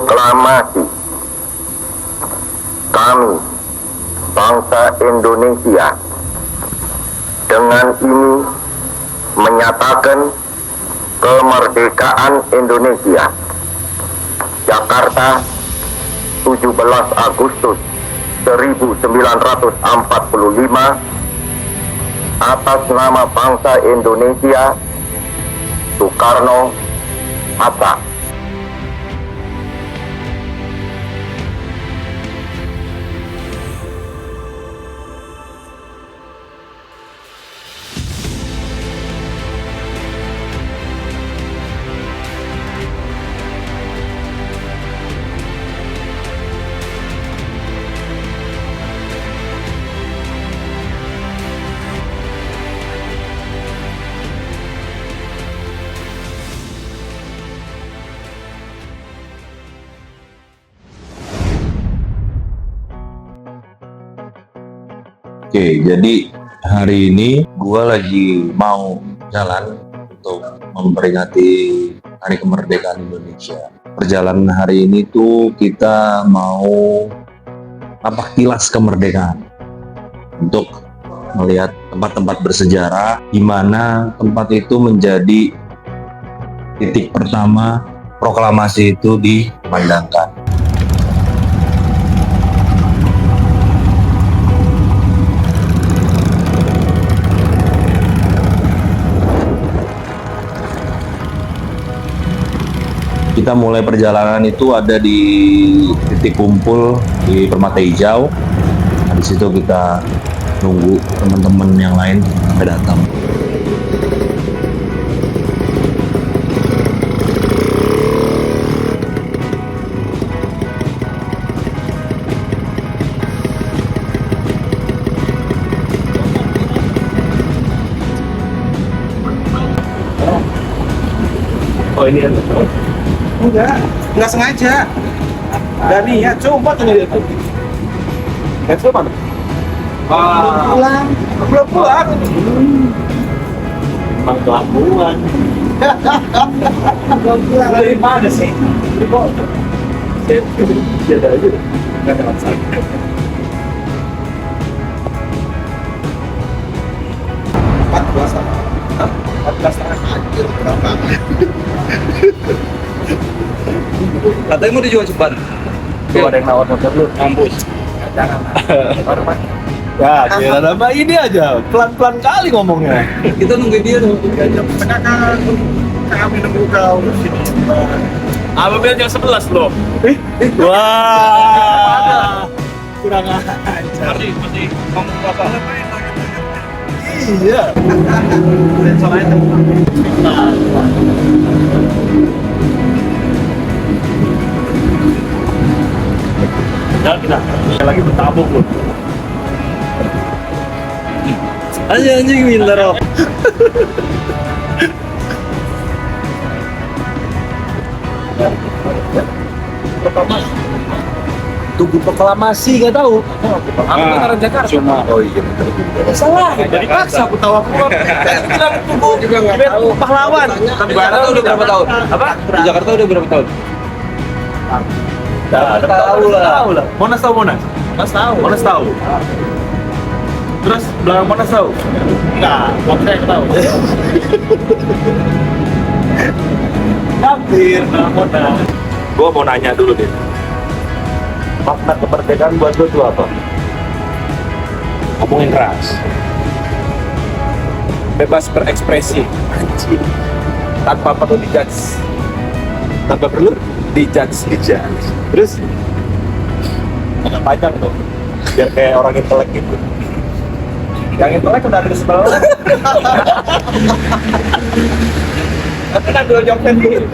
proklamasi kami, bangsa Indonesia, dengan ini menyatakan kemerdekaan Indonesia. Jakarta, 17 Agustus 1945, atas nama bangsa Indonesia, Soekarno Hatta. Oke, jadi hari ini gua lagi mau jalan untuk memperingati Hari Kemerdekaan Indonesia. Perjalanan hari ini tuh kita mau nampak kilas kemerdekaan untuk melihat tempat-tempat bersejarah di mana tempat itu menjadi titik pertama proklamasi itu dikumandangkan. Kita mulai perjalanan itu ada di titik kumpul di Permata Hijau. Nah, di situ kita nunggu teman-teman yang lain sampai datang. Oh ini enggak sengaja. Dan niat coba tuh dia tuh. Itu mana? Belum pulang. Bang kelakuan. Belum pulang dari mana sih? Di kok. Dia ada aja. Enggak ada masalah. 14 tahun anjir berapa? Katanya mau dijual cepat. Tuh ada yang nawar motor lu. Mampus. Jangan. Ya, kira nama ini aja. Pelan-pelan kali ngomongnya. Kita nunggu dia dong. Sekarang kami nunggu kau di sini. Apa biar jam 11 loh? Wah. Kurang ajar. Masih ngomong apa? Iya. Soalnya ya kita lagi bertabung loh. Anjing pintar loh. Tunggu proklamasi nggak tahu. Aku beneran Jakarta. Cuma oh iya betul. Salah. Jadi paksa aku tahu aku. Kan bilang tunggu juga nggak tahu. Pahlawan. Di Jakarta udah berapa tahun? Apa? Di Jakarta udah berapa tahun? Tahu lah. Monas tahu Monas? Monas tahu. Terus belakang Monas tahu? Enggak, saya tahu. Hampir Monas. Gua mau nanya dulu deh. Makna kemerdekaan buat lo itu apa? Ngomongin keras. Bebas berekspresi. Anjir. Tanpa perlu dijudge. Tanpa perlu dijudge. Terus agak panjang tuh. Biar kayak orang intelek gitu. Yang intelek udah ada di sebelah. Tapi kan dua jawabnya gitu.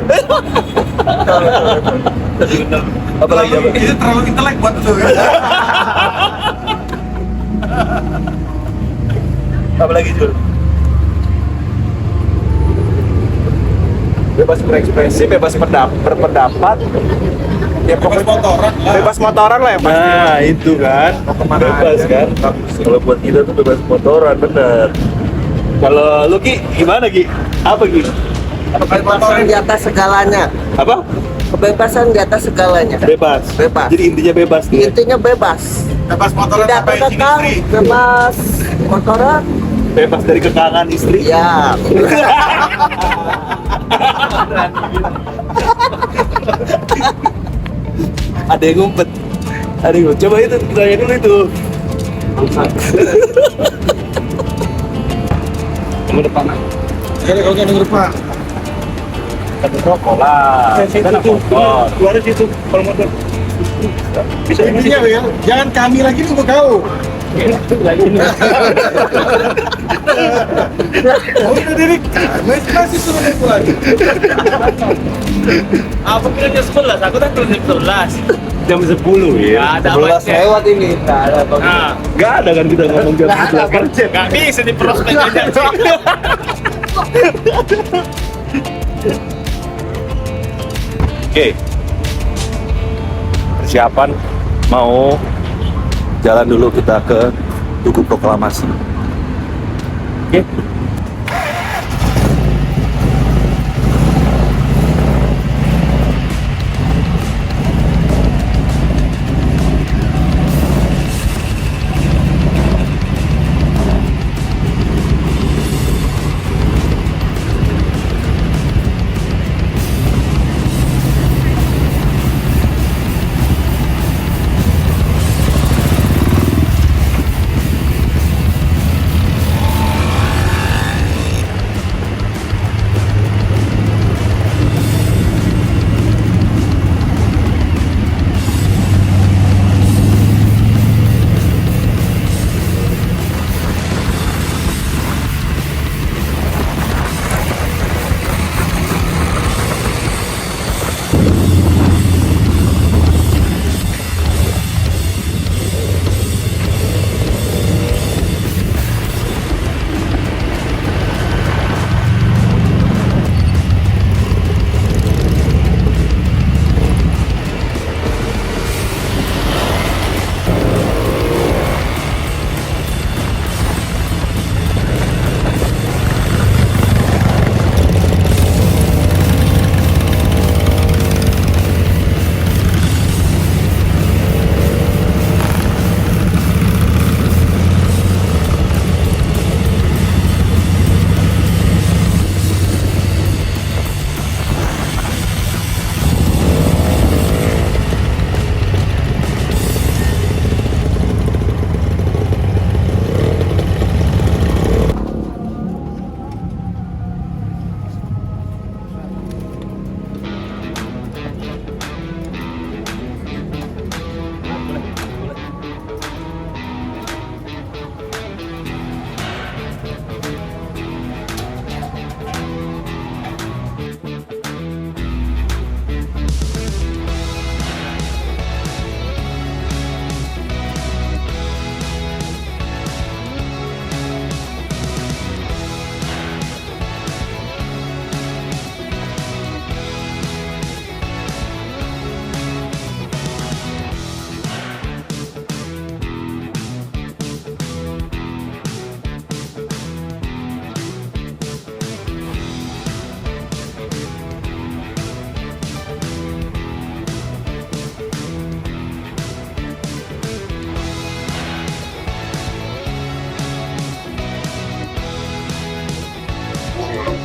Apalagi itu terlalu intelek buat lu. Apalagi Jul? Bebas berekspresi, bebas berpendapat, ya bebas motoran lah ya pasti. Nah itu kan, bebas kan. Kalau buat kita tuh bebas motoran bener. Kalau lu Ki, gimana Ki? Apa Ki? Motoran di atas segalanya. Apa? Kebebasan di atas segalanya. Bebas. Bebas. Jadi intinya bebas nih. Intinya bebas. Bebas motoran Tidak sampai izin terkekang, istri. bebas motoran. Bebas dari kekangan istri. Ya. Ada yang ngumpet. Ada yang ngumpet. Coba itu tanya dulu itu. Kamu depan. Jadi kau jangan depan. Satu rokok lah. Kita motor. Keluar situ kalau motor. Bisa ini ya, Wil. Jangan kami lagi nunggu kau. Udah diri masih suruh keluar. Aku kira jam 11, aku kan jam 11. Jam 10 ya. Ada 11 apa? lewat ini. Nah, Gak ada kan kita ngomong jam 11 kan? nggak bisa di prospek aja. Oke. Persiapan mau jalan dulu kita ke Tugu Proklamasi. Oke.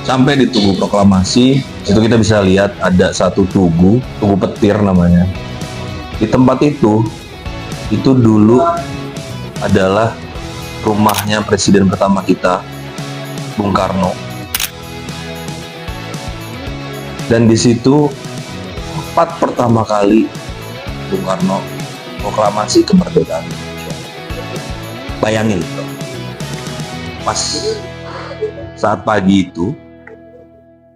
Sampai di Tugu Proklamasi, itu kita bisa lihat ada satu tugu petir namanya. Di tempat itu dulu adalah rumahnya presiden pertama kita, Bung Karno. Dan di situ tempat pertama kali Bung Karno proklamasi kemerdekaan Indonesia. Bayangin, pas saat pagi itu,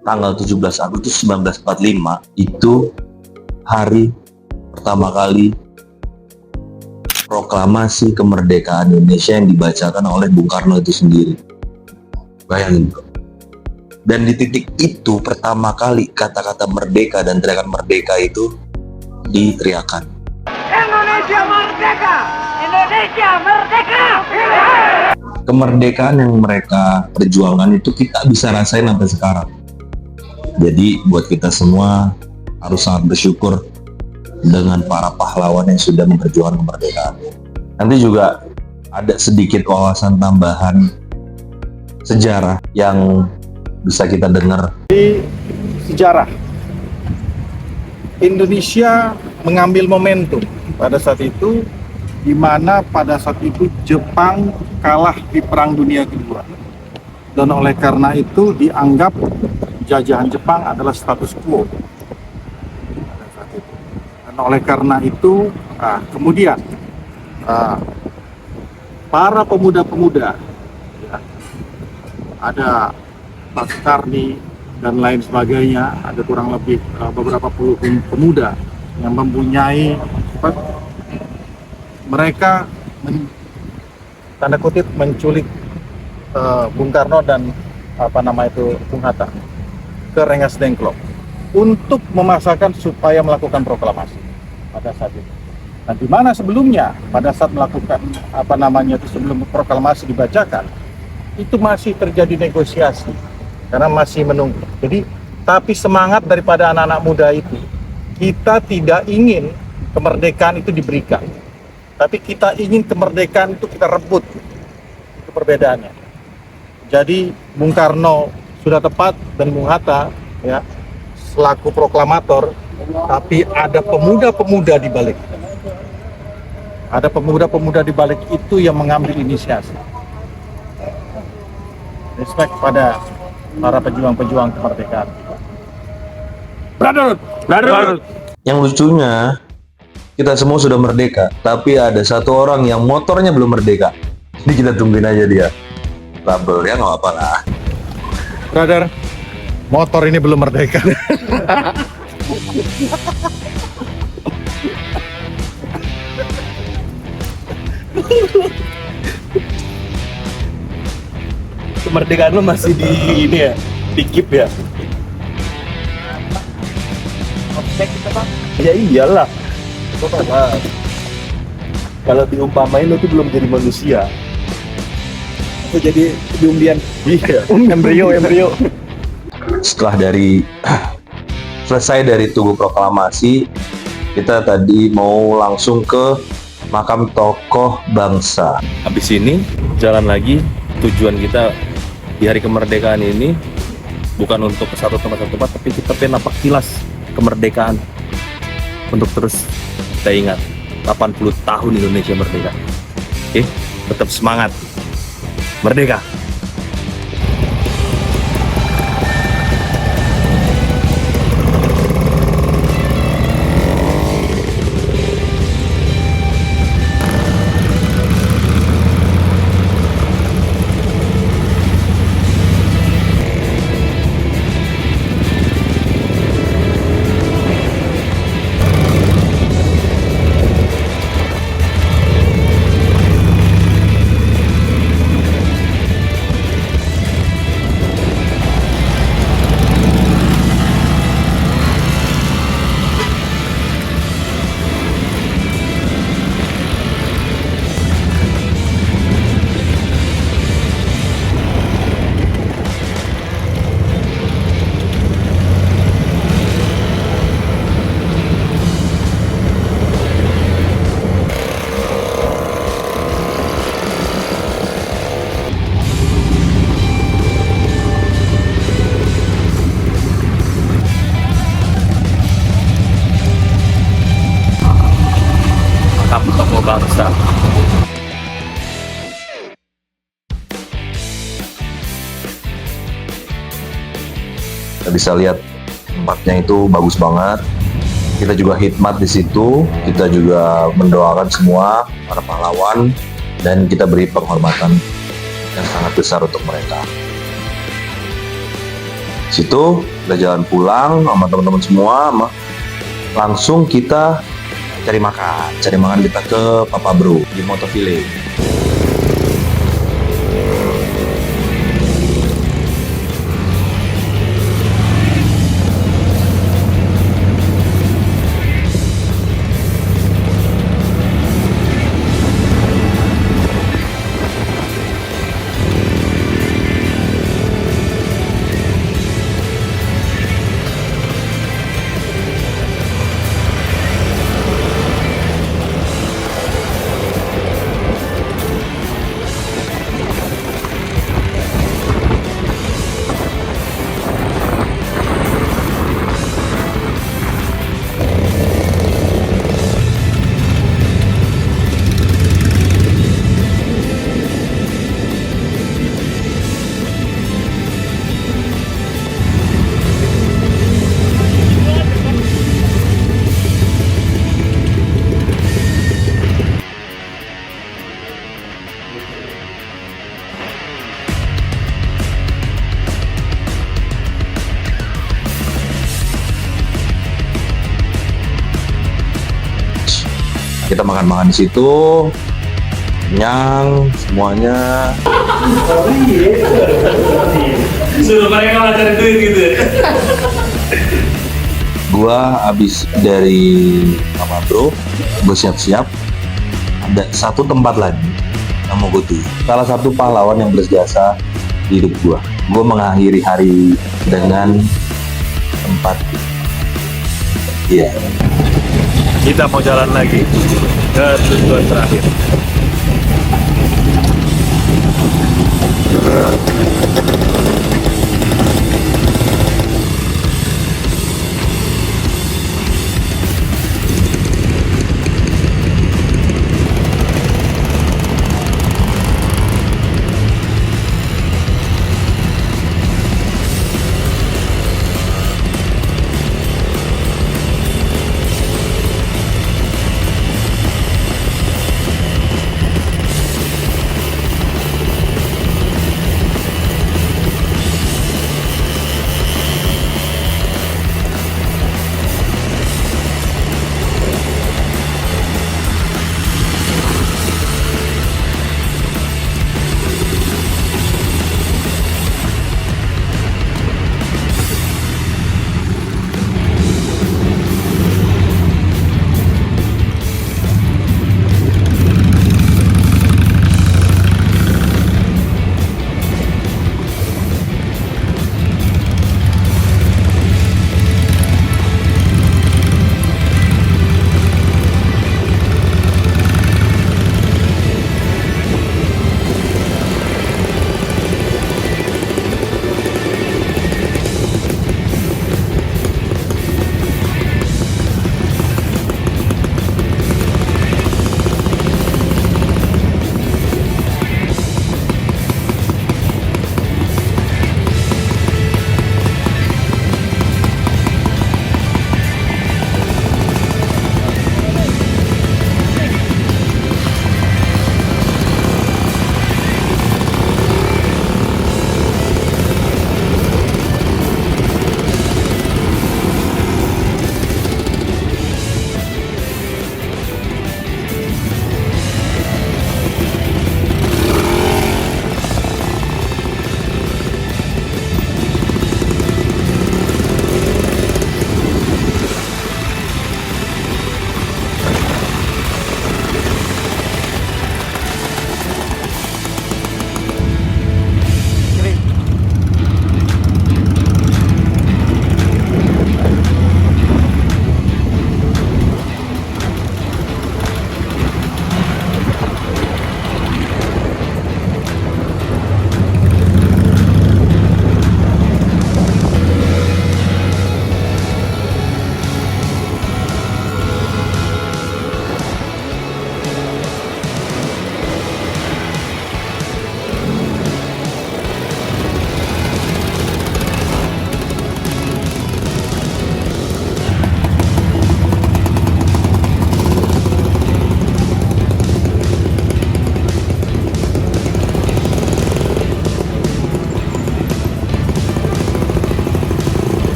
tanggal 17 Agustus 1945, itu hari pertama kali proklamasi kemerdekaan Indonesia yang dibacakan oleh Bung Karno itu sendiri. Bayangin, bro. Dan di titik itu pertama kali kata-kata merdeka dan teriakan merdeka itu diteriakan. Indonesia merdeka! Indonesia merdeka! Kemerdekaan yang mereka perjuangkan itu kita bisa rasain sampai sekarang. Jadi buat kita semua harus sangat bersyukur dengan para pahlawan yang sudah memperjuangkan kemerdekaan. Nanti juga ada sedikit wawasan tambahan sejarah yang bisa kita dengar. Sejarah Indonesia mengambil momentum pada saat itu, di mana pada saat itu Jepang kalah di Perang Dunia Kedua, dan oleh karena itu dianggap jajahan Jepang adalah status quo pada saat itu. Dan oleh karena itu kemudian para pemuda-pemuda, ya, ada Pak Karni dan lain sebagainya, ada kurang lebih beberapa puluh pemuda yang mempunyai mereka tanda kutip menculik Bung Karno dan Bung Hatta ke Rengas Dengklok untuk memaksakan supaya melakukan proklamasi pada saat itu. Nah, di mana sebelumnya pada saat melakukan sebelum proklamasi dibacakan, itu masih terjadi negosiasi karena masih menunggu. Jadi, tapi semangat daripada anak-anak muda itu, kita tidak ingin kemerdekaan itu diberikan, tapi kita ingin kemerdekaan itu kita rebut. Itu perbedaannya. Jadi Bung Karno sudah tepat dan Bung Hatta, ya, selaku proklamator, tapi ada pemuda-pemuda di balik. Ada pemuda-pemuda di balik itu yang mengambil inisiasi. Respect pada para pejuang-pejuang kemerdekaan. Brother. Yang lucunya, kita semua sudah merdeka, tapi ada satu orang yang motornya belum merdeka. Jadi kita tungguin aja dia. Trouble ya, nggak apa lah. Brother, motor ini belum merdeka. Kemerdekaan lo masih di ini ya, di keep ya. Ya iyalah. Kalau diumpamain lo tuh belum jadi manusia. Itu jadi diumbian. Iya. Embrio. Setelah selesai dari Tugu Proklamasi, kita tadi mau langsung ke makam tokoh bangsa. Habis ini jalan lagi. Tujuan kita di hari kemerdekaan ini bukan untuk ke satu tempat, tapi kita pengen napak tilas kemerdekaan untuk terus kita ingat 80 tahun Indonesia merdeka. Oke, tetap semangat. Merdeka. Tokoh bangsa. Kita bisa lihat tempatnya itu bagus banget. Kita juga hikmat di situ. Kita juga mendoakan semua para pahlawan dan kita beri penghormatan yang sangat besar untuk mereka. Situ kita jalan pulang sama teman-teman semua, langsung kita cari makan kita ke Papa Bro di Motoville. Kita makan-makan di situ, kenyang semuanya. Suruh mereka lah cari duit gitu. Gua abis dari Mama Bro, gue siap-siap. Ada satu tempat lagi yang mau gue tuju. Salah satu pahlawan yang berjasa di hidup gua. Gue mengakhiri hari dengan tempat. Iya. Kita mau jalan lagi ke tujuan terakhir.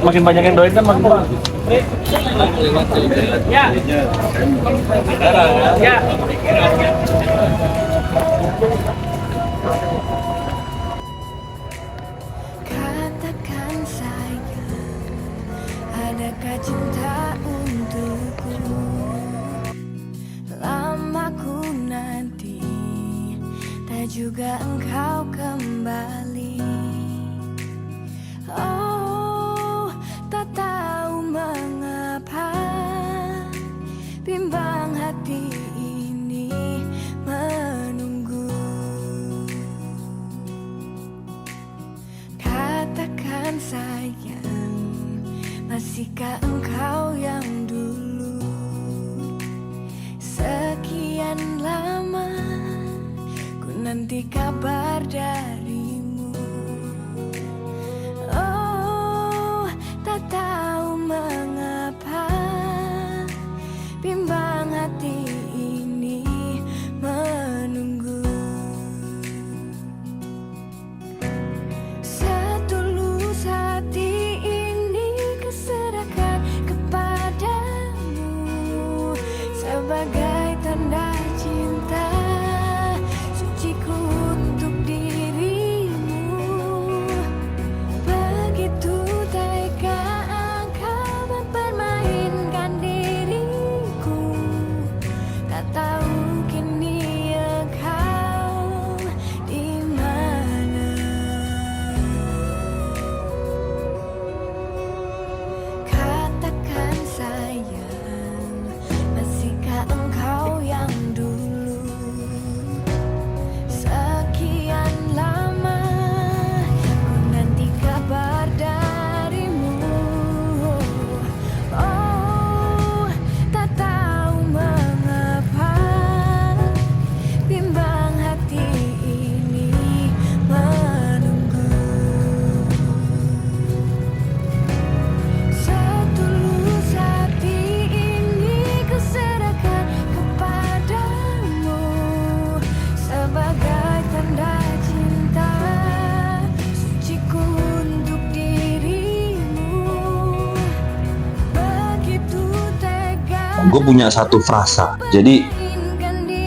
Makin banyak yang doain kan makin bagus. Ya. Ya. Katakan sayang, adakah sayang, masihkah engkau yang dulu? Sekian lama ku nanti kabar darimu. Oh, tak tahu mengapa bimbang hati ini menunggu. Setulus hati ini kuserahkan kepadamu sebagai tanda cinta suciku untuk dirimu. Begitu tega engkau mempermainkan diriku, tak tahu kini engkau di mana. Katakan sayang, masihkah engkau yang dulu? Sekian lama ku nanti kabar darimu. Oh, tak tahu mengapa bimbang hati ini menunggu. Setulus hati ini kuserahkan kepadamu sebagai tanda cinta suciku untuk dirimu. Begitu tega Gue punya satu frasa. Jadi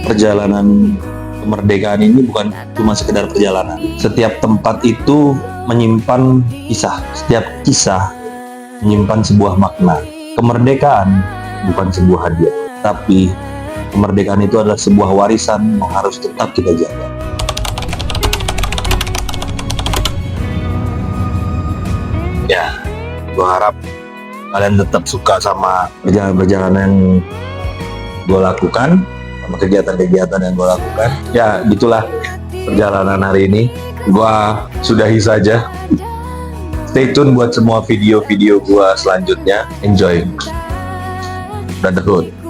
perjalanan kemerdekaan ini bukan cuma sekedar perjalanan. Setiap tempat itu menyimpan kisah. Setiap kisah menyimpan sebuah makna. Kemerdekaan bukan sebuah hadiah, tapi kemerdekaan itu adalah sebuah warisan yang harus tetap kita jaga. Ya, gue harap kalian tetap suka sama perjalanan-perjalanan yang gue lakukan, sama kegiatan-kegiatan yang gue lakukan. Ya, gitulah perjalanan hari ini. Gue sudahi saja. Stay tune buat semua video-video gue selanjutnya. Enjoy. Brotherhood.